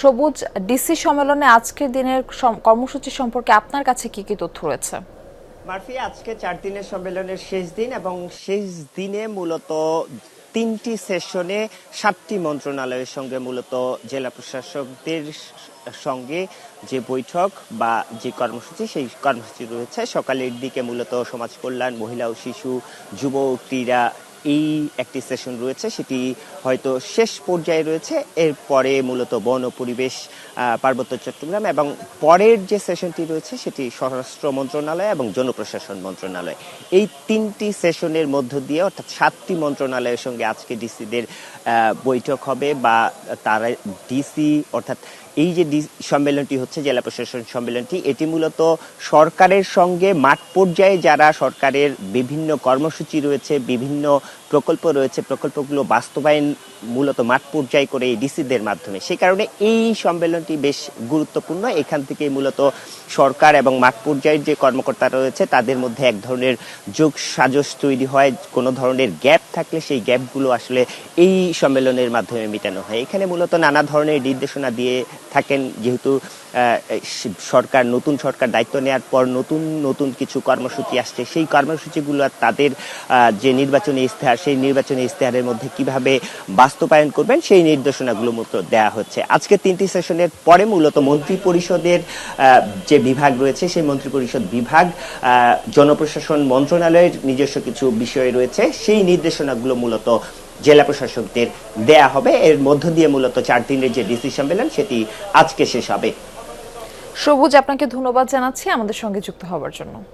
সবুজ, ডিসি সম্মেলনে আজকের দিনের কর্মসূচি সম্পর্কে আপনার কাছে কি কি তথ্য রয়েছে? মার্ফি, আজকে 4 দিনের সম্মেলনের শেষ দিন এবং শেষ দিনে মূলত 3টি সেশনে 7টি মন্ত্রণালয়ের সঙ্গে মূলত জেলা প্রশাসকদের সঙ্গে যে বৈঠক বা যে কর্মসূচি, সেই কর্মসূচি রয়েছে। সকালের দিকে মূলত সমাজ কল্যাণ, মহিলা ও শিশু, যুব ও ক্রীড়া এই একটি সেশন রয়েছে, সেটি হয়তো শেষ পর্যায়ে রয়েছে। এরপরে মূলত বন ও পরিবেশ, পার্বত্য চট্টগ্রাম এবং পরের যে সেশনটি রয়েছে সেটি স্বরাষ্ট্র মন্ত্রণালয় এবং জনপ্রশাসন মন্ত্রণালয়। এই 3টি সেশনের মধ্য দিয়ে অর্থাৎ 7টি মন্ত্রণালয়ের সঙ্গে আজকে ডিসিদের বৈঠক হবে বা তারা ডিসি অর্থাৎ এই যে সম্মেলনটি হচ্ছে, জেলা প্রশাসন সম্মেলনটি, এটি মূলত সরকারের সঙ্গে মাঠ পর্যায়ে যারা সরকারের বিভিন্ন কর্মসূচি রয়েছে, বিভিন্ন প্রকল্প রয়েছে, প্রকল্পগুলো বাস্তবায়ন মূলত মাঠ পর্যায়ে করে এই ডিসিদের মাধ্যমে। সে কারণে এই সম্মেলনটি বেশ গুরুত্বপূর্ণ। এখান থেকে মূলত সরকার এবং মাঠ পর্যায়ের যে কর্মকর্তারা রয়েছে তাদের মধ্যে এক ধরনের যোগ সাজশ তৈরি হয়। কোনো ধরনের গ্যাপ থাকলে সেই গ্যাপগুলো আসলে এই সম্মেলনের মাধ্যমে মেটানো হয়। এখানে মূলত নানা ধরনের নির্দেশনা দিয়ে থাকেন, যেহেতু নতুন সরকার দায়িত্ব নেওয়ার পর নতুন নতুন কিছু কর্মসূচি আসছে। সেই কর্মসূচিগুলো তাদের যে নির্বাচনী ইশতেহার, সেই নির্বাচনী ইশতেহারের মধ্যে কিভাবে বাস্তবায়ন করবেন সেই নির্দেশনাগুলো মূলত দেওয়া হচ্ছে। আজকে 3টি সেশনের পরে মূলত মন্ত্রী পরিষদের যে বিভাগ রয়েছে, সেই মন্ত্রী পরিষদ বিভাগ, জনপ্রশাসন মন্ত্রণালয়ের নিজস্ব কিছু বিষয় রয়েছে, সেই নির্দেশনাগুলো মূলত জেলা প্রশাসকদের দেয়া হবে। এর মধ্য দিয়ে মূলত 4 দিনের যে ডিসি সম্মেলন সেটি আজকে শেষ হবে। সবুজ, আপনাকে ধন্যবাদ জানাচ্ছি আমাদের সঙ্গে যুক্ত হওয়ার জন্য।